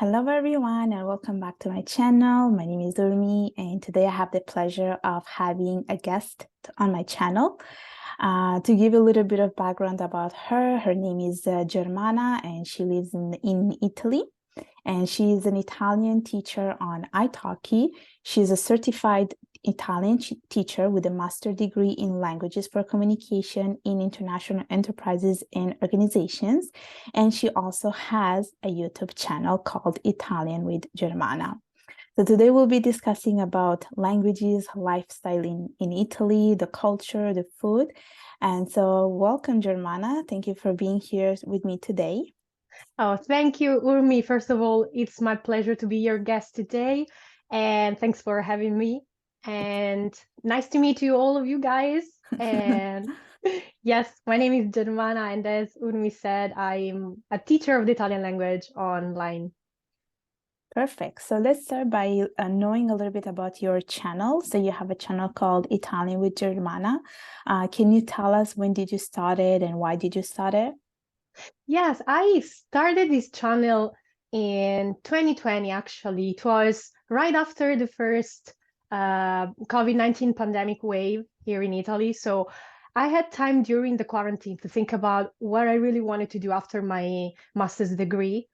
Hello everyone and welcome back to my channel. My name is Urmi and today I have the pleasure of having a guest on my channel. To give a little bit of background about her, her name is Germana and she lives in Italy. And she is an Italian teacher on italki. She's a certified Italian teacher with a master's degree in languages for communication in international enterprises and organizations. And she also has a YouTube channel called Italian with Germana. So today we'll be discussing about languages, lifestyle in Italy, the culture, the food. And so welcome, Germana. Thank you for being here with me today. Oh, thank you, Urmi. First of all, it's my pleasure to be your guest today. And thanks for having me. And nice to meet you, all of you guys. And yes, my name is Germana. And as Urmi said, I'm a teacher of the Italian language online. Perfect. So let's start by knowing a little bit about your channel. So you have a channel called Italian with Germana. Can you tell us when did you start it and why did you start it? Yes, I started this channel in 2020, actually. It was right after the first COVID-19 pandemic wave here in Italy. So I had time during the quarantine to think about what I really wanted to do after my master's degree.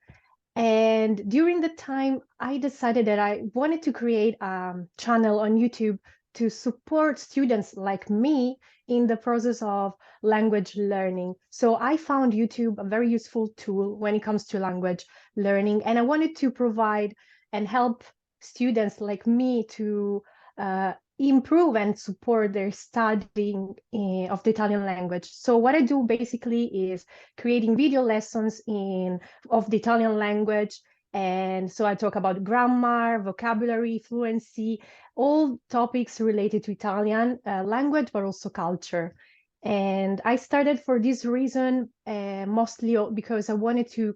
And during the time, I decided that I wanted to create a channel on YouTube to support students like me in the process of language learning. So I found YouTube a very useful tool when it comes to language learning. And I wanted to provide and help students like me to improve and support their studying of the Italian language. So what I do basically is creating video lessons of the Italian language. And so I talk about grammar, vocabulary, fluency, all topics related to Italian language, but also culture. And I started for this reason, mostly because I wanted to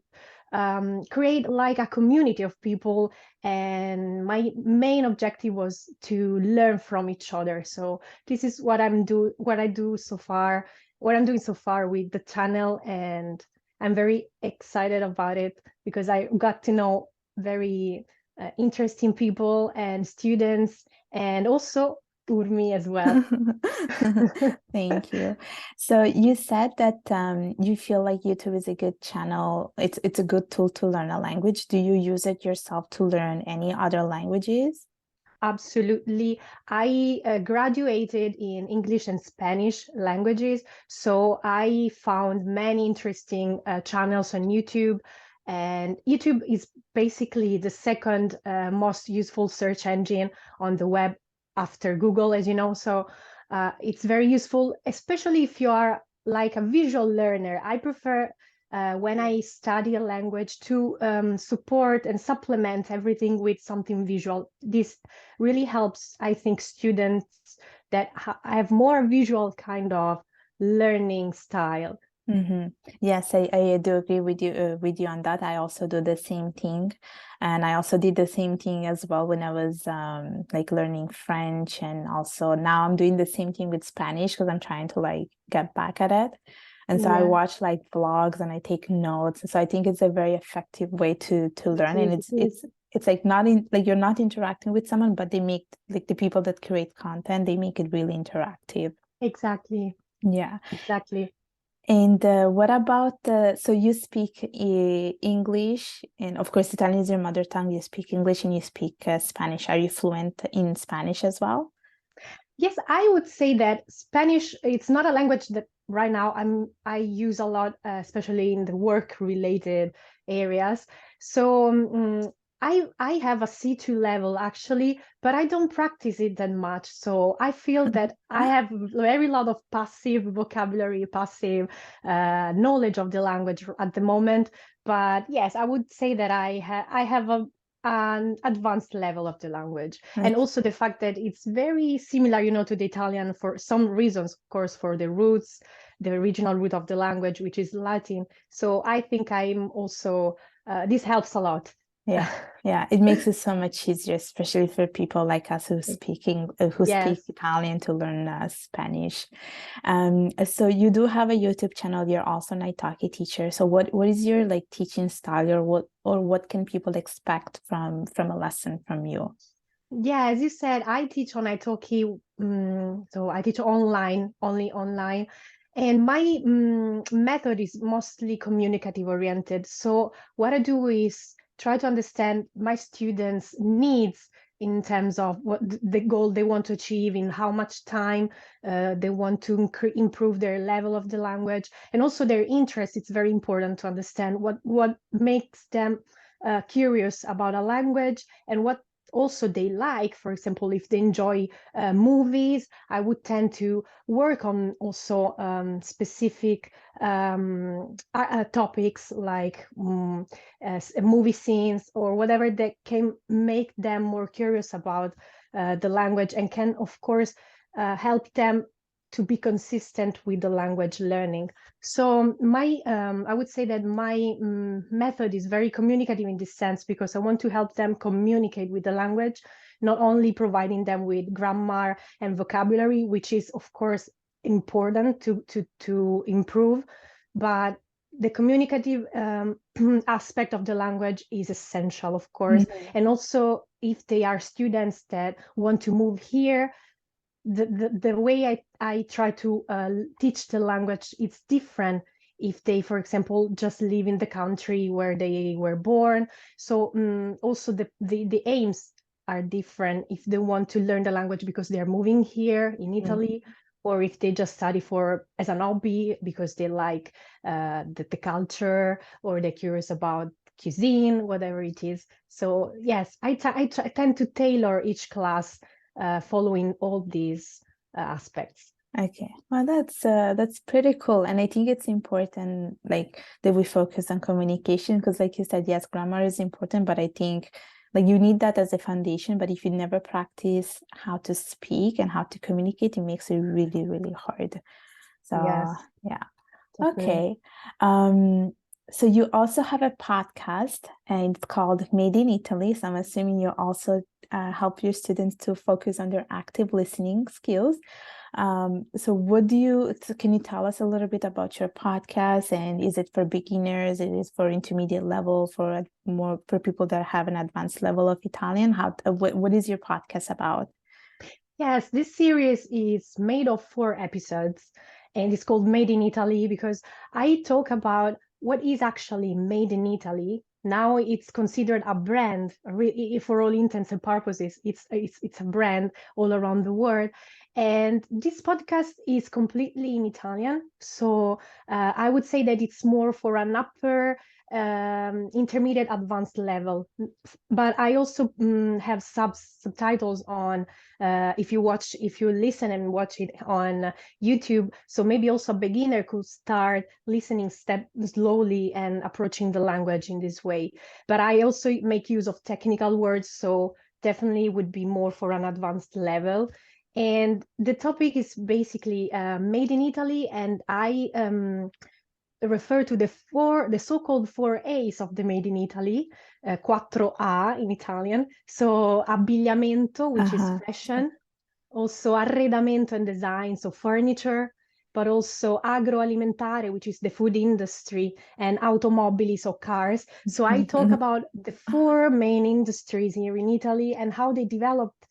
create like a community of people. And my main objective was to learn from each other. So this is what I'm doing so far with the channel. And I'm very excited about it because I got to know very interesting people and students, and also Urmi as well. Thank you. So you said that you feel like YouTube is a good channel. It's a good tool to learn a language. Do you use it yourself to learn any other languages? Absolutely. I graduated in English and Spanish languages, so I found many interesting channels on YouTube. And YouTube is basically the second most useful search engine on the web after Google, as you know. So it's very useful, especially if you are like a visual learner. I prefer when I study a language to support and supplement everything with something visual. This really helps, I think, students that have more visual kind of learning style. Mm-hmm. Yes, I do agree with you on that. I also do the same thing, and I also did the same thing as well when I was like learning French, and also now I'm doing the same thing with Spanish because I'm trying to like get back at it. And so I Yeah, watch like vlogs and I take notes. So I think it's a very effective way to learn, and it is. it's like not in like you're not interacting with someone, but they make like the people that create content, they make it really interactive. Exactly, Yeah. exactly. And what about so you speak English, and of course Italian is your mother tongue. You speak English and you speak Spanish. Are you fluent in Spanish as well? Yes, I would say that Spanish, it's not a language that right now I use a lot, especially in the work related areas. So I have a C2 level actually, but I don't practice it that much. So I feel that I have very lot of passive vocabulary, passive knowledge of the language at the moment. But yes, I would say that I have an advanced level of the language. And Okay. also the fact that it's very similar, to the Italian for some reasons, of course, for the roots, the original root of the language, which is Latin. So I think I'm also, this helps a lot. Yeah, it makes it so much easier, especially for people like us who speak Yes. Italian to learn Spanish. So you do have a YouTube channel. You're also an italki teacher. So what is your like teaching style, or what can people expect from a lesson from you? Yeah, as you said, I teach on italki, so I teach online, only online, and my method is mostly communicative oriented. So what I do is try to understand my students' needs in terms of what the goal they want to achieve, in how much time they want to improve their level of the language, and also their interest. It's very important to understand what makes them curious about a language, and what also they like. For example, if they enjoy movies, I would tend to work on also specific topics like movie scenes or whatever that can make them more curious about the language, and can of course help them to be consistent with the language learning. So I would say that my method is very communicative in this sense, because I want to help them communicate with the language, not only providing them with grammar and vocabulary, which is of course important to improve, but the communicative aspect of the language is essential, of course. And also, if they are students that want to move here, the way I try to teach the language, it's different if they, for example, just live in the country where they were born. So also the aims are different if they want to learn the language because they're moving here in Italy, or if they just study for as an hobby because they like the culture, or they're curious about cuisine, whatever it is. So yes, I tend to tailor each class following all these aspects. Okay, well, that's pretty cool, and I think it's important, like, that we focus on communication, because, like you said, yes, grammar is important, but I think like you need that as a foundation. But if you never practice how to speak and how to communicate, it makes it really, really hard. So Yes, yeah, definitely. okay. So you also have a podcast, and it's called Made in Italy. So I'm assuming you also help your students to focus on their active listening skills. So can you tell us a little bit about your podcast, and is it for beginners? Is it for intermediate level, for people that have an advanced level of Italian? What is your podcast about? Yes, this series is made of 4 episodes, and it's called Made in Italy because I talk about what is actually made in Italy. Now it's considered a brand, for all intents and purposes. It's a brand all around the world, and this podcast is completely in Italian. So I would say that it's more for an upper intermediate advanced level, but I also have subtitles on if you listen and watch it on YouTube. So maybe also a beginner could start listening step slowly and approaching the language in this way. But I also make use of technical words, so definitely would be more for an advanced level. And the topic is basically made in Italy, and I refer to the so-called 4 A's of the Made in Italy, 4A in Italian. So abbigliamento, which is Uh-huh. fashion, also arredamento and design, so furniture, but also agroalimentare, which is the food industry, and automobili, so cars. So I talk about the 4 main industries here in Italy and how they developed.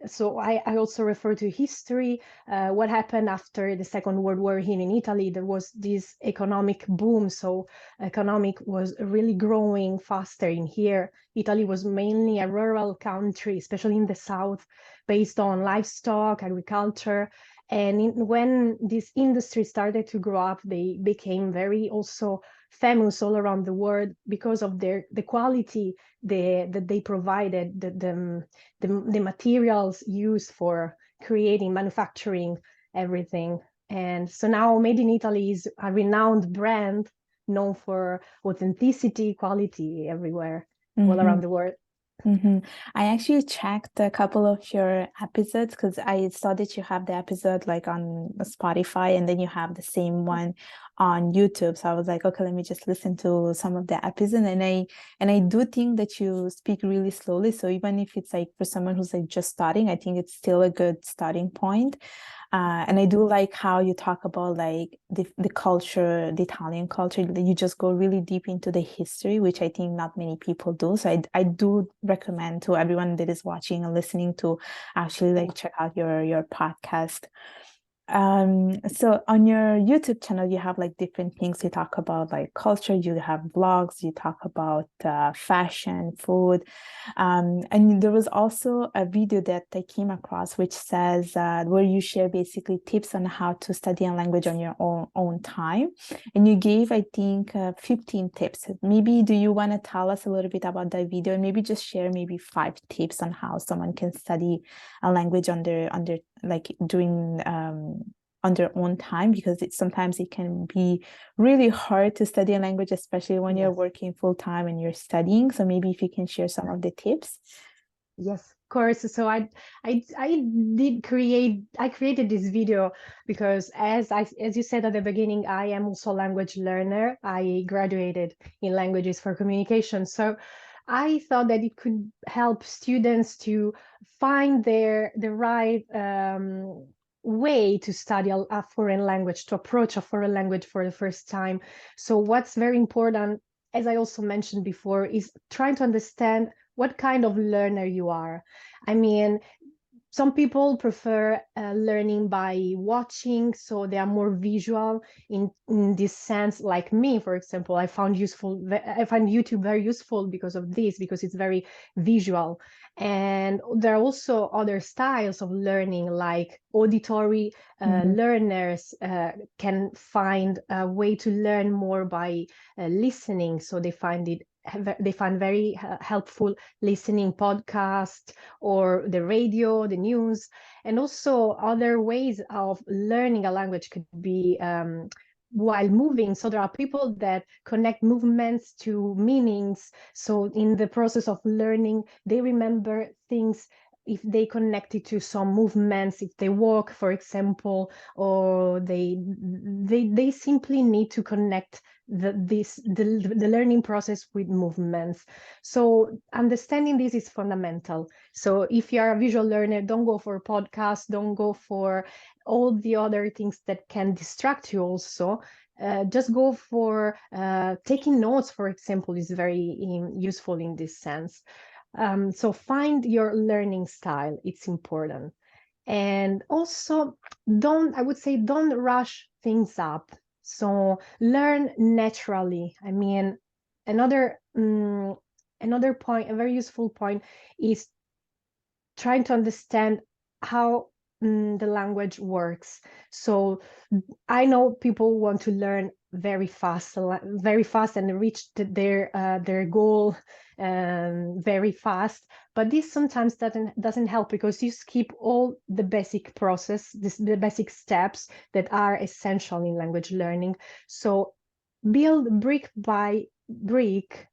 So I also refer to history, what happened after the Second World War here in Italy. There was this economic boom, so economic was really growing faster in here. Italy was mainly a rural country, especially in the south, based on livestock, agriculture. And when this industry started to grow up, they became very also famous all around the world because of the quality that they provided, the materials used for creating, manufacturing everything. And so now Made in Italy is a renowned brand known for authenticity, quality everywhere, all Mm-hmm. around the world. I actually checked a couple of your episodes because I saw that you have the episode like on Spotify, and then you have the same one on YouTube. So I was like, okay, let me just listen to some of the episodes. And I do think that you speak really slowly. So even if it's like for someone who's like just starting, I think it's still a good starting point. And I do like how you talk about like the culture, the Italian culture, that you just go really deep into the history, which I think not many people do. So I do recommend to everyone that is watching and listening to actually like check out your podcast. So on your YouTube channel, you have like different things. You talk about like culture, you have blogs, you talk about fashion, food. And there was also a video that I came across which says where you share basically tips on how to study a language on your own time. And you gave, I think, 15 tips. Maybe do you want to tell us a little bit about that video and maybe just share maybe 5 tips on how someone can study a language on their like during on their own time, because sometimes it can be really hard to study a language, especially when you're working full time and you're studying. So maybe if you can share some of the tips. Yes, of course. So I created this video because as you said at the beginning, I am also a language learner. I graduated in languages for communication. So I thought that it could help students to find the right way to study a foreign language, to approach a foreign language for the first time. So what's very important, as I also mentioned before, is trying to understand what kind of learner you are. I mean, some people prefer learning by watching, so they are more visual in this sense. Like me, for example, I find YouTube very useful because of this, because it's very visual. And there are also other styles of learning, like auditory learners can find a way to learn more by listening. So they find very helpful listening podcast or the radio, the news, and also other ways of learning a language could be while moving. So there are people that connect movements to meanings. So in the process of learning, they remember things if they connect it to some movements, if they walk, for example, or they simply need to connect the learning process with movements. So understanding this is fundamental. So if you are a visual learner, don't go for podcasts, don't go for all the other things that can distract you also. Just go for taking notes, for example, is very useful in this sense. So find your learning style, it's important. And also don't rush things up. So learn naturally. I mean, another point, a very useful point, is trying to understand how the language works. So I know people want to learn very fast and reach their goal very fast, but this sometimes doesn't help, because you skip all the basic the basic steps that are essential in language learning. So build brick by brick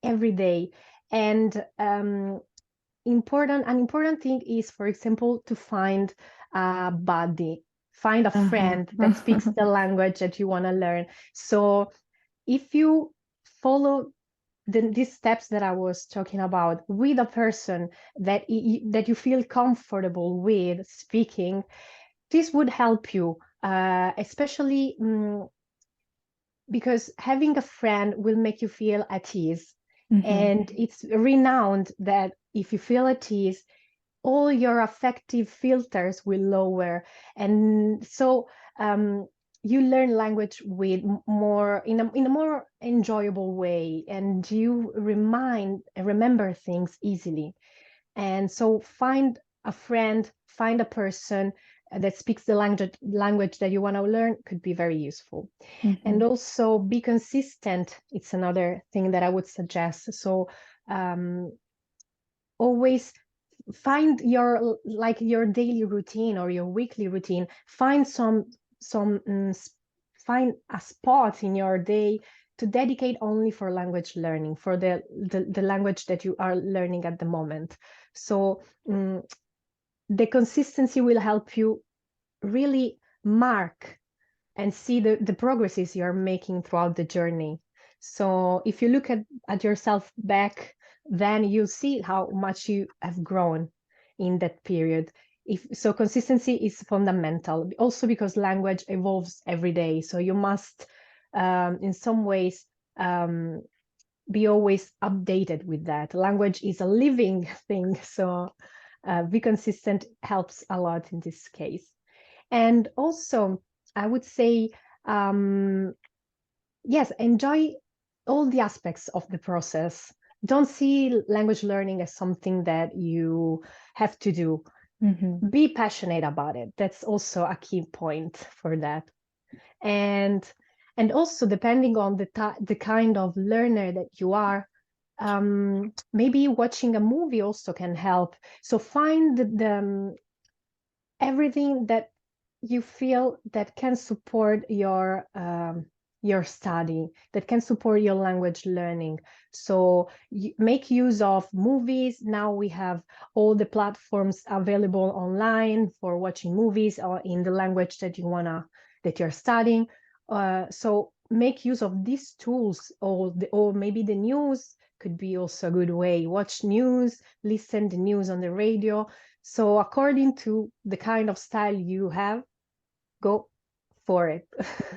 every day. And an important thing is, for example, to find a buddy, find a friend that speaks the language that you want to learn. So if you follow these steps that I was talking about with a person that you feel comfortable with speaking, this would help you, especially because having a friend will make you feel at ease. And it's renowned that if you feel at ease, all your affective filters will lower. And so you learn language with more in a more enjoyable way, and you remember things easily. And so find a friend, find a person that speaks the language that you want to learn, could be very useful. And also be consistent. It's another thing that I would suggest. So always find your daily routine or your weekly routine. Find find a spot in your day to dedicate only for language learning, for the language that you are learning at the moment. So the consistency will help you really mark and see the progresses you're making throughout the journey. So if you look at yourself back, then you'll see how much you have grown in that period. So consistency is fundamental, also because language evolves every day. So you must, in some ways, be always updated with that. Language is a living thing, so be consistent helps a lot in this case. And also, I would say, yes, enjoy all the aspects of the process. Don't see language learning as something that you have to do. Mm-hmm. Be passionate about it. That's also a key point for that. And also, depending on the kind of learner that you are, maybe watching a movie also can help. So find the everything that you feel that can support your study, that can support your language learning. So make use of movies. Now we have all the platforms available online for watching movies or in the language that you're studying. So make use of these tools, or maybe the news could be also a good way. Watch news, listen to news on the radio. So according to the kind of style you have, go for it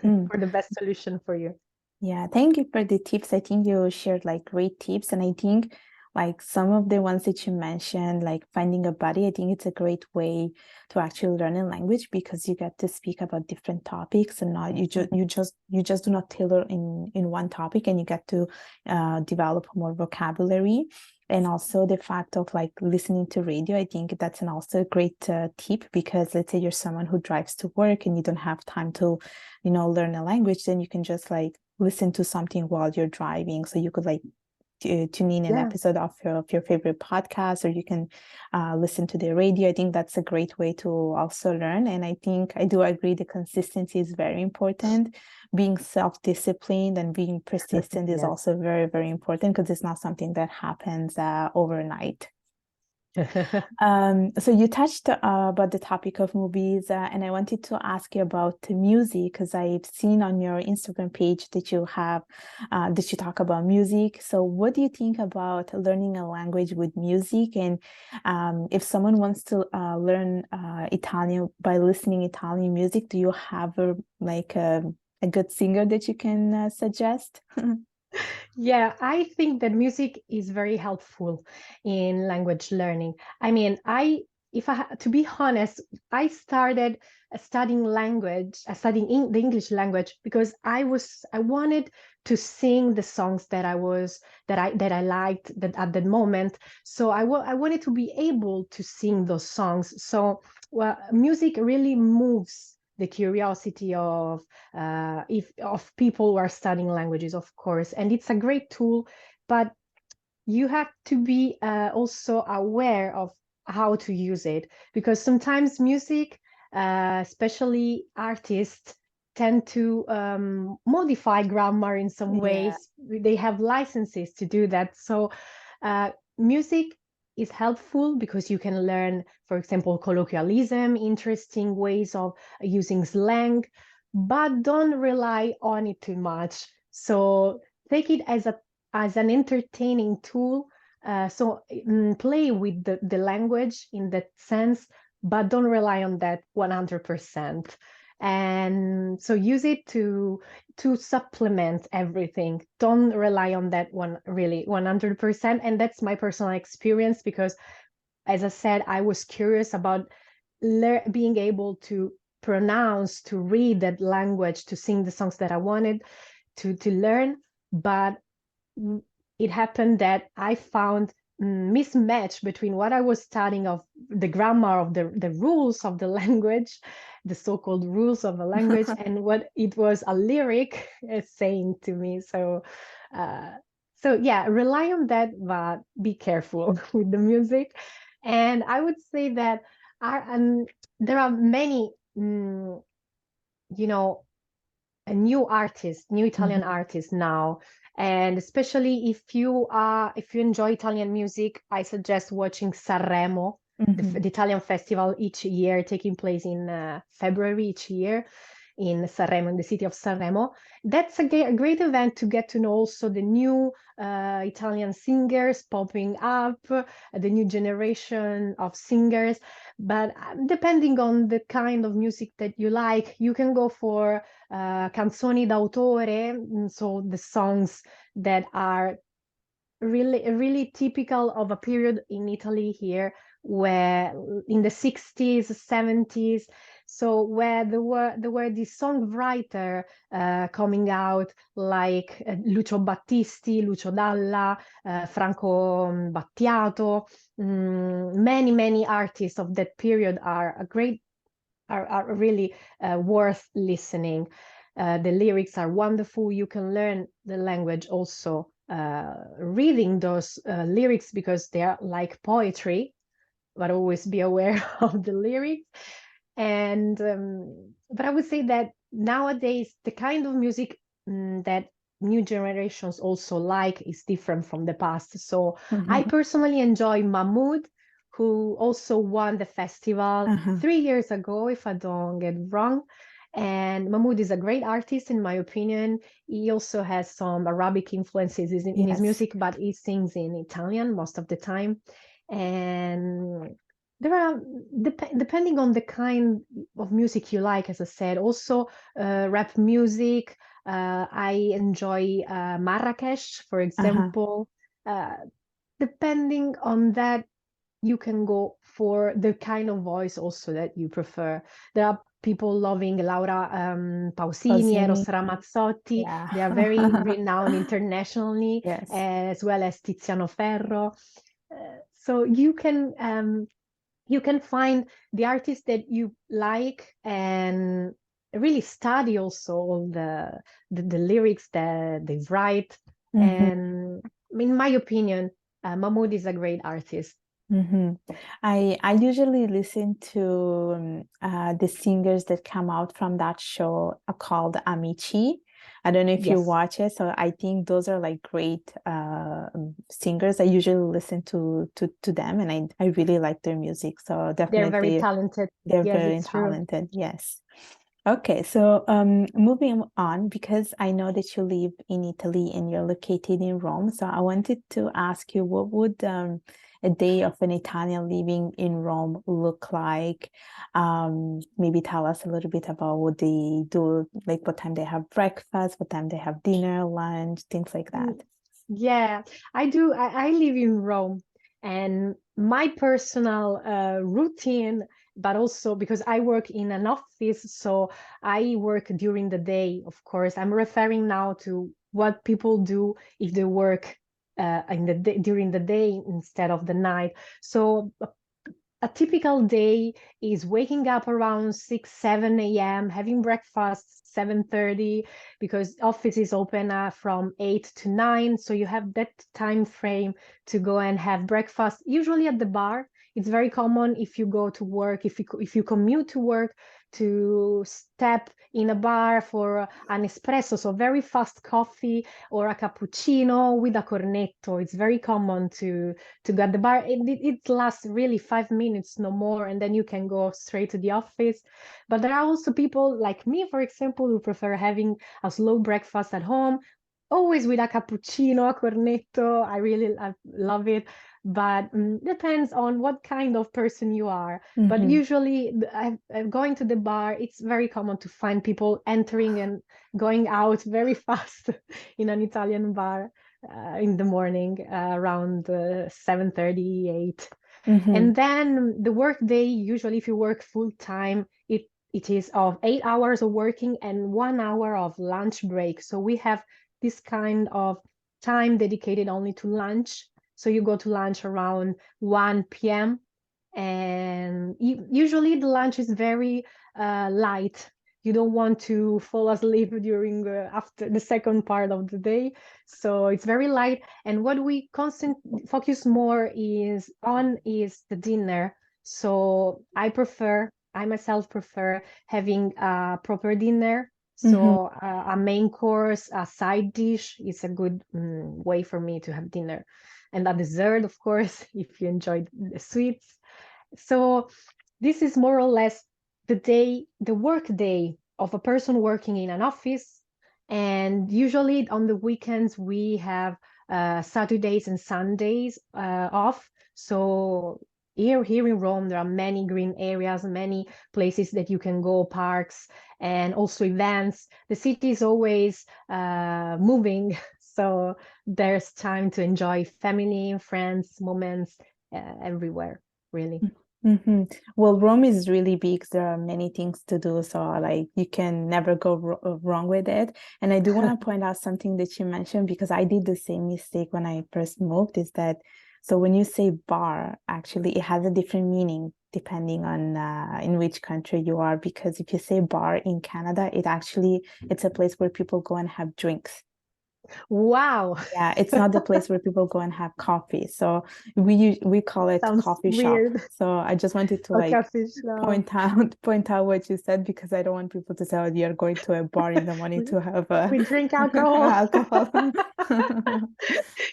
for the best solution for you. Yeah, thank you for the tips. I think you shared like great tips. And I think like some of the ones that you mentioned, like finding a buddy, I think it's a great way to actually learn a language, because you get to speak about different topics, and not you just do not tailor in one topic, and you get to develop more vocabulary. And also the fact of like listening to radio, I think that's also a great tip, because let's say you're someone who drives to work and you don't have time to, learn a language, then you can just like listen to something while you're driving. So you could like tune in an episode of your favorite podcast, or you can listen to the radio. I think that's a great way to also learn. And I think I do agree the consistency is very important. Being self-disciplined and being persistent is also very, very important, because it's not something that happens overnight. So you touched about the topic of movies, and I wanted to ask you about music, because I've seen on your Instagram page that you have that you talk about music. So what do you think about learning a language with music? And if someone wants to learn Italian by listening Italian music, do you have a good singer that you can suggest? Yeah, I think that music is very helpful in language learning. I mean, to be honest, I started studying the English language because I wanted to sing the songs that I liked at that moment. So I wanted to be able to sing those songs. So music really moves the curiosity of people who are studying languages, of course, and it's a great tool, but you have to be also aware of how to use it, because sometimes music, especially artists, tend to modify grammar in some ways. They have licenses to do that. So music is helpful because you can learn, for example, colloquialism, interesting ways of using slang, but don't rely on it too much. So take it as an entertaining tool. So play with the language in that sense, but don't rely on that 100%. And so use it to supplement everything. Don't rely on that one really 100%. And that's my personal experience, because as I said, I was curious about being able to pronounce, to read that language, to sing the songs that I wanted to learn. But it happened that I found mismatch between what I was studying of the grammar of the rules of the language, the so-called rules of the language, and what it was a lyric saying to me. So yeah, rely on that, but be careful with the music. And I would say that there are many, new Italian artists now. And especially if you enjoy Italian music, I suggest watching Sanremo, the Italian festival each year, taking place in February each year. in Sanremo, in the city of Sanremo. That's a great event to get to know also the new Italian singers popping up, the new generation of singers. But depending on the kind of music that you like, you can go for canzoni d'autore, so the songs that are really typical of a period in Italy here, where in the 60s, 70s, so where there were these songwriter coming out like Lucio Battisti, Lucio Dalla, Franco Battiato. Many artists of that period are really worth listening. The lyrics are wonderful. You can learn the language also reading those lyrics, because they are like poetry, but always be aware of the lyrics. And but I would say that nowadays the kind of music that new generations also like is different from the past. So I personally enjoy Mahmood, who also won the festival 3 years ago, if I don't get wrong. And Mahmood is a great artist, in my opinion. He also has some Arabic influences in his music, but he sings in Italian most of the time. And there are, depending on the kind of music you like, as I said, also rap music. I enjoy Marracash, for example. Depending on that, you can go for the kind of voice also that you prefer. There are people loving Laura Pausini, Eros Ramazzotti. Yeah. They are very renowned internationally, Yes. as well as Tiziano Ferro. So you can find the artists that you like and really study also all the lyrics that they write. And in my opinion, Mahmood is a great artist. I usually listen to the singers that come out from that show called Amici. I don't know if you watch it. So I think those are like great singers. I usually listen to them, and I really like their music. So definitely they're very talented. They're Yes, very it's true. talented. Yes. Okay, so moving on, because I know that you live in Italy and you're located in Rome. So I wanted to ask you, what would a day of an Italian living in Rome look like? Maybe tell us a little bit about what they do, like what time they have breakfast, what time they have dinner, lunch, things like that. Yeah, I do. I live in Rome, and my personal routine, but also because I work in an office, so I work during the day, of course. I'm referring now to what people do if they work during the day instead of the night. So a typical day is waking up around 6, 7 a.m., having breakfast 7:30, because office is open from 8 to 9. So you have that time frame to go and have breakfast, usually at the bar. It's very common if you go to work, if you commute to work, to step in a bar for an espresso, so very fast coffee, or a cappuccino with a cornetto. It's very common to go at the bar. It lasts really 5 minutes, no more, and then you can go straight to the office. But there are also people like me, for example, who prefer having a slow breakfast at home, always with a cappuccino, a cornetto. I love it. But depends on what kind of person you are. But usually going to the bar, it's very common to find people entering and going out very fast in an Italian bar in the morning, around 7:30, 8. And then the work day, usually if you work full time, it is of 8 hours of working and 1 hour of lunch break. So we have this kind of time dedicated only to lunch. So you go to lunch around 1 p.m. and usually the lunch is very light. You don't want to fall asleep during after the second part of the day. So it's very light. And what we constantly focus more is the dinner. So I myself prefer having a proper dinner. So a main course, a side dish is a good way for me to have dinner. And a dessert, of course, if you enjoy the sweets. So this is more or less the work day of a person working in an office, and usually on the weekends we have Saturdays and Sundays off. So here in Rome, there are many green areas, many places that you can go, parks, and also events. The city is always moving, so there's time to enjoy family and friends moments everywhere, really. Mm-hmm. Well, Rome is really big. There are many things to do, so like you can never go wrong with it. And I do want to point out something that you mentioned, because I did the same mistake when I first moved, is that so when you say bar, actually it has a different meaning depending on in which country you are. Because if you say bar in Canada, it's a place where people go and have drinks. Wow. Yeah, it's not the place where people go and have coffee. So we call it Sounds coffee shop. weird. So I just wanted to A like coffee shop. point out what you said, because I don't want people to say, oh, you're going to a bar in the morning to have We drink alcohol. alcohol.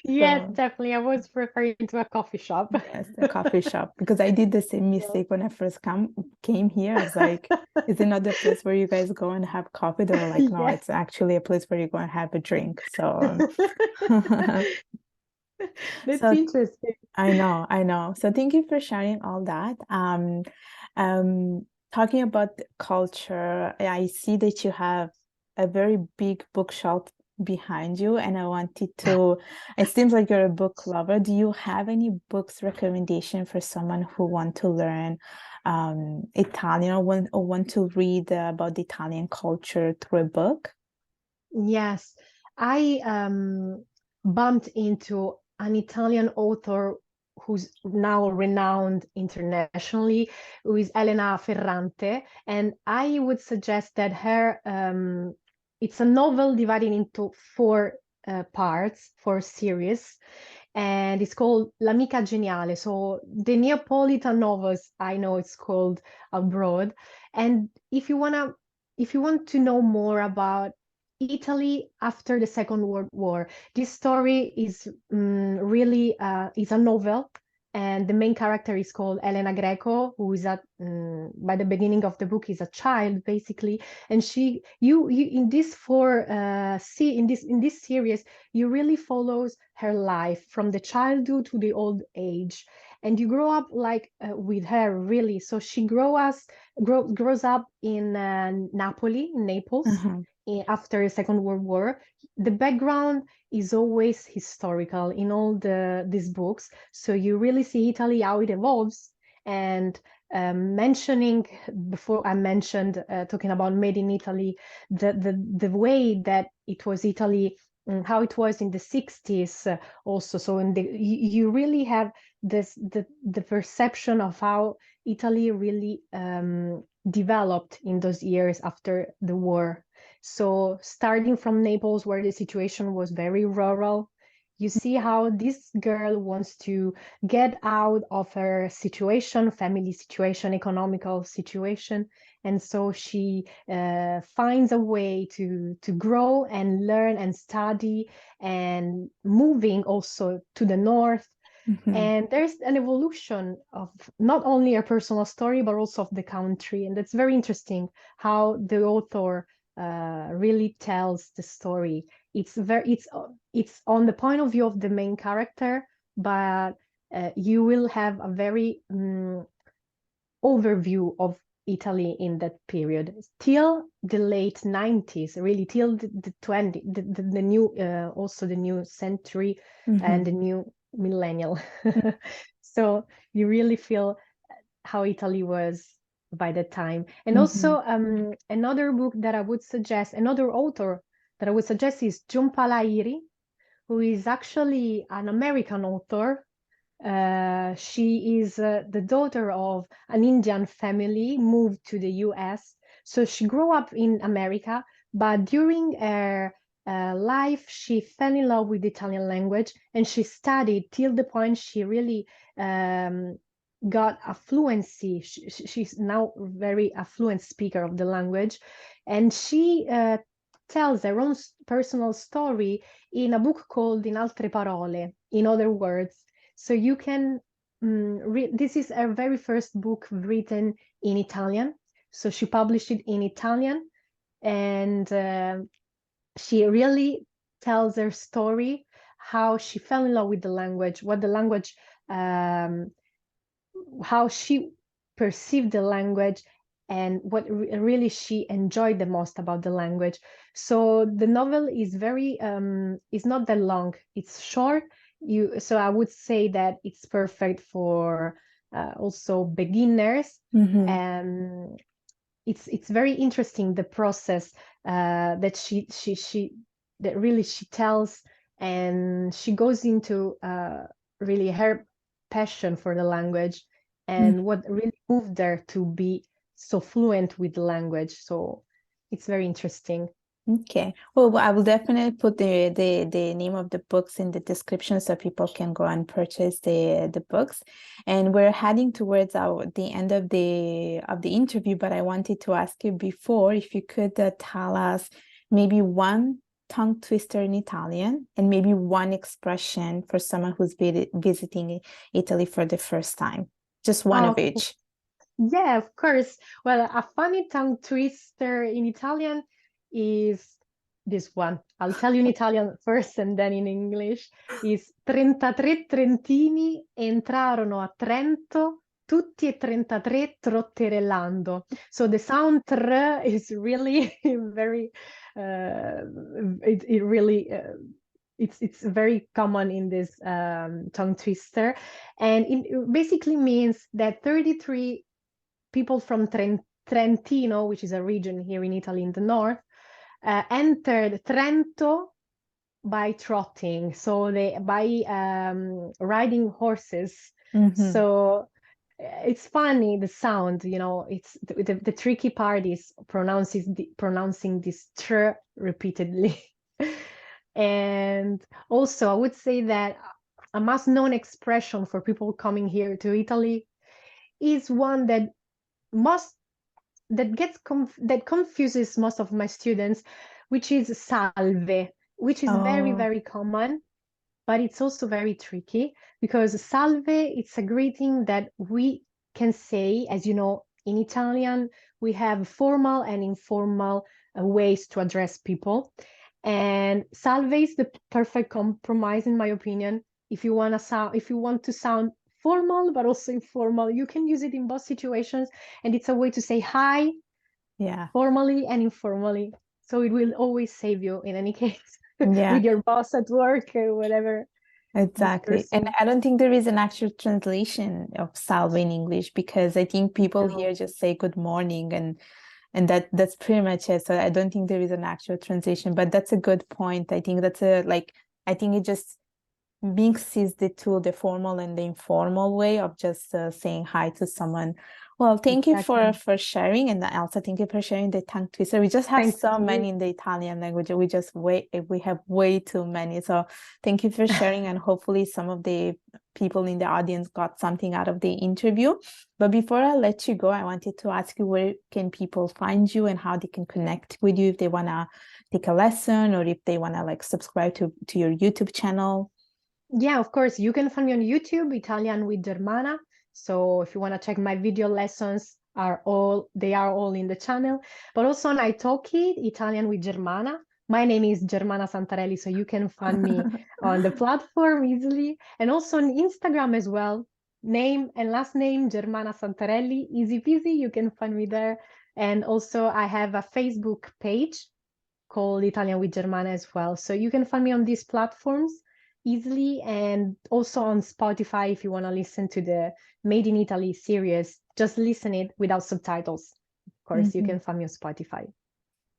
Yes, So definitely. I was referring to a coffee shop. yes, a coffee shop, because I did the same mistake when I first came here. I was like, is it not the place where you guys go and have coffee? They were like, no, Yes. it's actually a place where you go and have a drink. So That's so interesting. I know. So thank you for sharing all that. Talking about culture, I see that you have a very big bookshelf behind you, and I wanted to, it seems like you're a book lover. Do you have any books recommendation for someone who want to learn Italian, or want to read about the Italian culture through a book? Yes, I bumped into an Italian author who's now renowned internationally, who is Elena Ferrante, and I would suggest that her it's a novel divided into four parts, four series, and it's called L'amica geniale. So the Neapolitan novels, I know it's called abroad, and if you want to know more about Italy after the Second World War. This story is really is a novel, and the main character is called Elena Greco, who is by the beginning of the book is a child basically, and she you in this in this series you really follows her life from the childhood to the old age, and you grow up like with her really. So she grows up in Napoli, in Naples Uh-huh. after the Second World War. The background is always historical in all these books, so you really see Italy how it evolves. And mentioning before I mentioned talking about made in Italy, the way that it was Italy, how it was in the 60s also. So you really have the perception of how Italy really developed in those years after the war. So starting from Naples, where the situation was very rural, you see how this girl wants to get out of her situation, family situation, economical situation. And so she finds a way to grow and learn and study, and moving also to the north. Mhm. And there's an evolution of not only her personal story, but also of the country. And that's very interesting how the author really tells the story. It's on the point of view of the main character, but you will have a very overview of Italy in that period till the late 90s, really till the new also the new century and the new millennial. So you really feel how Italy was by that time. And Mhm. also another book that I would suggest, another author that I would suggest is Jhumpa Lahiri, who is actually an American author. She is the daughter of an Indian family, moved to the US. So she grew up in America, but during her life, she fell in love with the Italian language, and she studied till the point she really got a fluency. She's now very a fluent speaker of the language, and she tells her own personal story in a book called In altre parole, in other words. So you can this is her very first book written in Italian. So she published it in Italian, and she really tells her story, how she fell in love with the language, what the language, how she perceived the language, and what really she enjoyed the most about the language. So the novel is very is not that long, it's short. So I would say that it's perfect for also beginners. And it's very interesting, the process that she that really she tells, and she goes into really her passion for the language and what really moved her to be so fluent with the language. So it's very interesting. Okay. Well, I will definitely put the name of the books in the description so people can go and purchase the books. And we're heading towards the end of the interview, but I wanted to ask you before if you could tell us maybe one tongue twister in Italian and maybe one expression for someone who's visiting Italy for the first time. Just one of each. Yeah, of course. Well, a funny tongue twister in Italian is this one. I'll tell you in Italian first and then in English. Is 33 Trentini entrarono a Trento, tutti e 33 trotterellando. So the sound tr is really very, it really, it's very common in this tongue twister. And it basically means that 33 people from Trentino, which is a region here in Italy in the north, entered Trento by trotting, so by riding horses. So it's funny, the sound, it's the tricky part is pronouncing this tr repeatedly. And also I would say that a must known expression for people coming here to Italy is one that confuses most of my students, which is salve, which is very, very common, but it's also very tricky because salve, it's a greeting that we can say, as you know, in Italian, we have formal and informal ways to address people. And salve is the perfect compromise, in my opinion. If you want to sound formal but also informal, you can use it in both situations, and it's a way to say hi, formally and informally. So it will always save you in any case with your boss at work or whatever. Exactly. And I don't think there is an actual translation of salve in English, because I think people here just say good morning and that's pretty much it. So I don't think there is an actual translation, but that's a good point. I think I think it just mixes the two, the formal and the informal way of just saying hi to someone. Well, thank you for sharing, and also thank you for sharing the tongue twister. We just have so many in the Italian language. We have way too many. So thank you for sharing, and hopefully some of the people in the audience got something out of the interview. But before I let you go, I wanted to ask you, where can people find you and how they can connect with you if they want to take a lesson or if they want to subscribe to your YouTube channel? Yeah, of course. You can find me on YouTube, Italian with Germana. So if you want to check my video lessons, they are all in the channel. But also on italki, Italian with Germana. My name is Germana Santarelli, so you can find me on the platform easily. And also on Instagram as well. Name and last name, Germana Santarelli. Easy peasy, you can find me there. And also I have a Facebook page called Italian with Germana as well. So you can find me on these platforms easily, and also on Spotify if you want to listen to the Made in Italy series. Just listen it without subtitles. Of course, you can find me on Spotify.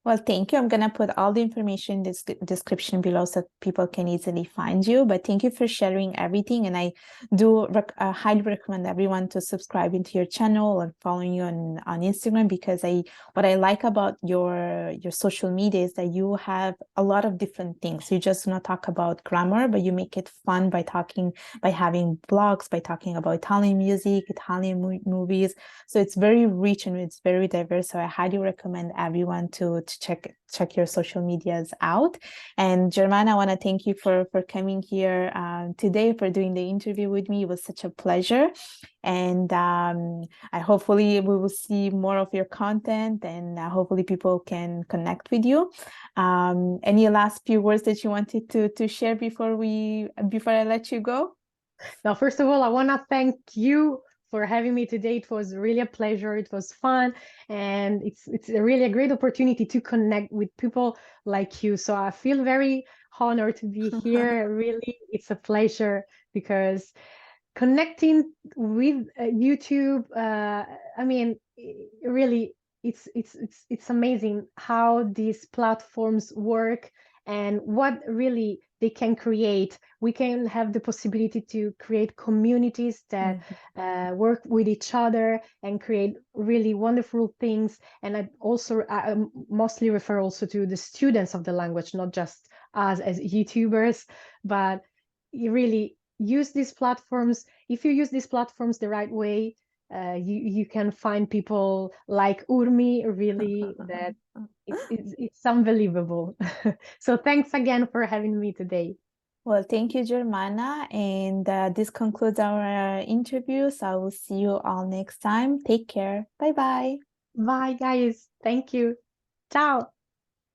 Well, thank you. I'm going to put all the information in the description below so people can easily find you. But thank you for sharing everything. And I do highly recommend everyone to subscribe into your channel and following you on Instagram, because what I like about your social media is that you have a lot of different things. You just not talk about grammar, but you make it fun by having blogs, by talking about Italian music, Italian movies. So it's very rich and it's very diverse. So I highly recommend everyone to to check your social medias out. And Germana, I want to thank you for coming here today, for doing the interview with me. It was such a pleasure. And hopefully we will see more of your content, and hopefully people can connect with you. Any last few words that you wanted to share before I let you go? Now, first of all, I want to thank you for having me today. It was really a pleasure. It was fun, and it's really a great opportunity to connect with people like you. So I feel very honored to be here. Really, it's a pleasure, because connecting with YouTube, I mean, really, it's amazing how these platforms work and what really they can create. We can have the possibility to create communities that work with each other and create really wonderful things. And I mostly refer also to the students of the language, not just us as YouTubers, but really use these platforms. If you use these platforms the right way, you can find people like Urmi, really, that it's unbelievable. So thanks again for having me today. Well, thank you, Germana. And this concludes our interview. So I will see you all next time. Take care. Bye-bye. Bye, guys. Thank you. Ciao.